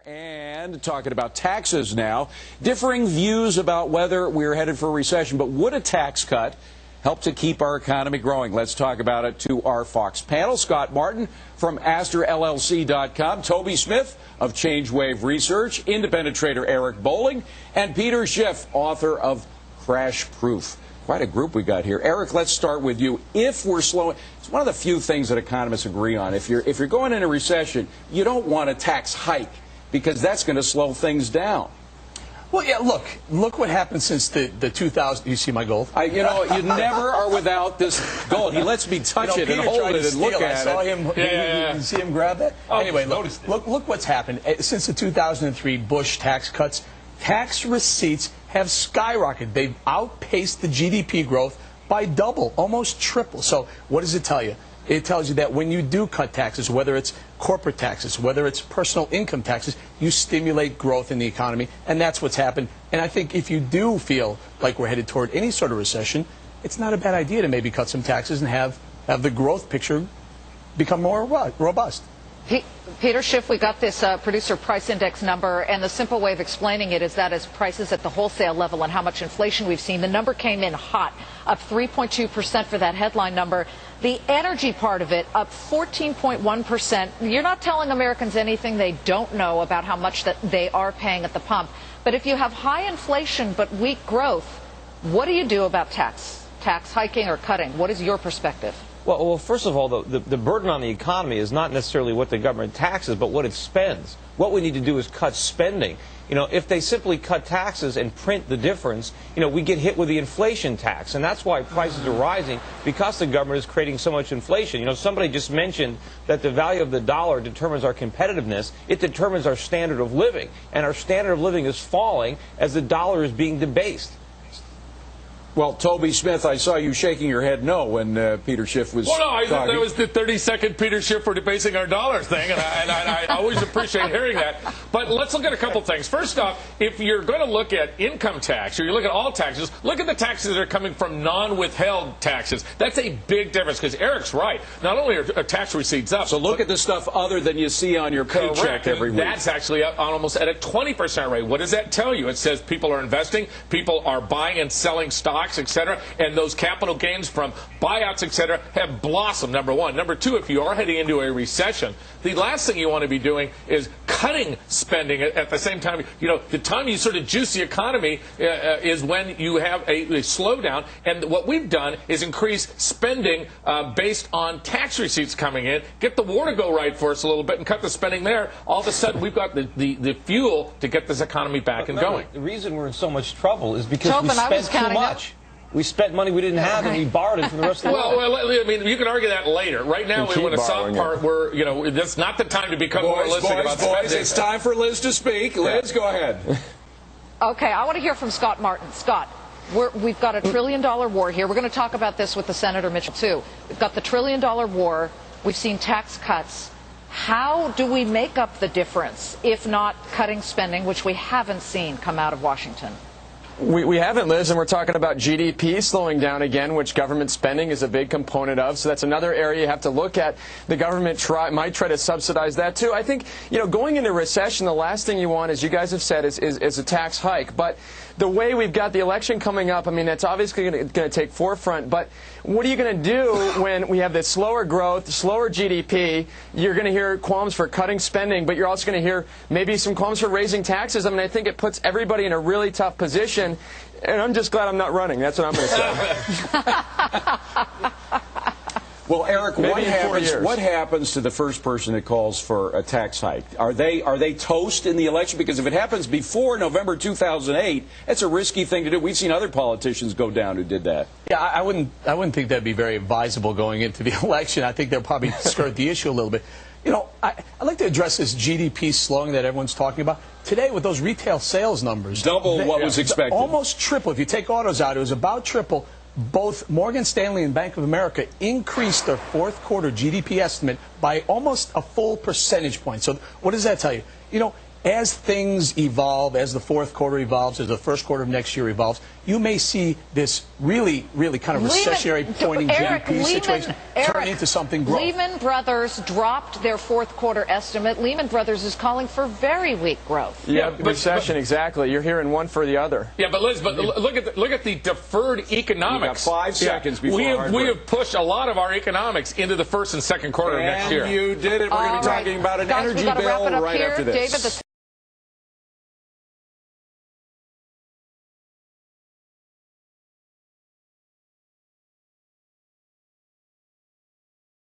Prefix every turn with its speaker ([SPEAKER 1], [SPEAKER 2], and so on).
[SPEAKER 1] And talking about taxes now, differing views about whether we're headed for a recession, but would a tax cut help to keep our economy growing? Let's talk about it to our Fox panel. Scott Martin from AstorLLC.com, Toby Smith of ChangeWave Research, independent trader Eric Bolling, and Peter Schiff, author of Crash Proof. Quite a group we got here. Eric, let's start with you. If we're slowing, it's one of the few things that economists agree on. If you're going into a recession, you don't want a tax hike, because that's going to slow things down.
[SPEAKER 2] Well, yeah, look what happened since the 2000. You see my gold?
[SPEAKER 1] You never are without this gold. He lets me touch it and hold it and look at it.
[SPEAKER 2] I saw him. You see him grab that?
[SPEAKER 3] Oh,
[SPEAKER 2] anyway, look what's happened since the 2003 Bush tax cuts. Tax receipts have skyrocketed. They've outpaced the GDP growth by double, almost triple. So what does it tell you? It tells you that when you do cut taxes, whether it's corporate taxes, whether it's personal income taxes, you stimulate growth in the economy, and that's what's happened. And I think if you do feel like we're headed toward any sort of recession, it's not a bad idea to maybe cut some taxes and have the growth picture become more robust.
[SPEAKER 4] Peter Schiff, we got this producer price index number, and the simple way of explaining it is that as prices at the wholesale level and how much inflation we've seen, the number came in hot, up 3.2% for that headline number. The energy part of it, up 14.1%. You're not telling Americans anything they don't know about how much that they are paying at the pump. But if you have high inflation but weak growth, what do you do about tax hiking or cutting? What is your perspective?
[SPEAKER 3] Well, first of all, the burden on the economy is not necessarily what the government taxes, but what it spends. What we need to do is cut spending. If they simply cut taxes and print the difference, we get hit with the inflation tax. And that's why prices are rising, because the government is creating so much inflation. Somebody just mentioned that the value of the dollar determines our competitiveness. It determines our standard of living. And our standard of living is falling as the dollar is being debased.
[SPEAKER 1] Well, Toby Smith, I saw you shaking your head no when Peter Schiff was
[SPEAKER 5] talking. I
[SPEAKER 1] thought
[SPEAKER 5] that was the 30-second Peter Schiff for debasing our dollar thing, and I always appreciate hearing that. But let's look at a couple things. First off, if you're going to look at income tax, or you look at all taxes, look at the taxes that are coming from non-withheld taxes. That's a big difference, because Eric's right. Not only are tax receipts up.
[SPEAKER 1] So look at the stuff other than you see on your paycheck every week.
[SPEAKER 5] That's actually up almost at a 20% rate. What does that tell you? It says people are investing, people are buying and selling stocks, etc., and those capital gains from buyouts, etc., have blossomed, number one. Number two, if you are heading into a recession, the last thing you want to be doing is cutting spending at the same time. The time you sort of juice the economy is when you have a slowdown, and what we've done is increase spending based on tax receipts coming in, get the war to go right for us a little bit, and cut the spending there. All of a sudden, we've got the fuel to get this economy back and going.
[SPEAKER 3] The reason we're in so much trouble is because we spent too much. We spent money we didn't have, and we borrowed it from the rest of the world.
[SPEAKER 5] Well, I mean, you can argue that later. Right now, we're in a soft part where, that's not the time to become moralistic about spending.
[SPEAKER 1] It's time for Liz to speak. Liz, go ahead.
[SPEAKER 4] Okay, I want to hear from Scott Martin. Scott, we've got a $1 trillion war here. We're going to talk about this with the Senator Mitchell, too. We've got the $1 trillion war. We've seen tax cuts. How do we make up the difference, if not cutting spending, which we haven't seen come out of Washington?
[SPEAKER 6] We haven't, Liz, and we're talking about GDP slowing down again, which government spending is a big component of. So that's another area you have to look at. The government might try to subsidize that, too. I think, going into recession, the last thing you want, as you guys have said, is a tax hike. But the way we've got the election coming up, I mean, that's obviously going to take forefront. But what are you going to do when we have this slower growth, slower GDP? You're going to hear qualms for cutting spending, but you're also going to hear maybe some qualms for raising taxes. I mean, I think it puts everybody in a really tough position. And I'm just glad I'm not running. That's what I'm going to say.
[SPEAKER 1] Well, Eric, what happens to the first person that calls for a tax hike? Are they toast in the election? Because if it happens before November 2008, that's a risky thing to do. We've seen other politicians go down who did that.
[SPEAKER 2] Yeah, I wouldn't think that'd be very advisable going into the election. I think they'll probably skirt the issue a little bit. I'd like to address this GDP slowing that everyone's talking about. Today, with those retail sales numbers,
[SPEAKER 1] double what was expected.
[SPEAKER 2] Almost triple. If you take autos out, it was about triple. Both Morgan Stanley and Bank of America increased their fourth quarter GDP estimate by almost a full percentage point. So what does that tell you? As things evolve, as the fourth quarter evolves, as the first quarter of next year evolves, you may see this really kind of recessionary pointing GDP situation turn into something growth.
[SPEAKER 4] Lehman Brothers dropped their fourth quarter estimate. Lehman Brothers is calling for very weak growth.
[SPEAKER 6] Yeah, recession, exactly. You're hearing one for the other.
[SPEAKER 5] Yeah, but Liz, look at the deferred economics.
[SPEAKER 1] You got 5 seconds before
[SPEAKER 5] we have pushed a lot of our economics into the first and second quarter of next year.
[SPEAKER 1] And you did it. We're going to be talking about an energy bill right after this.
[SPEAKER 4] David,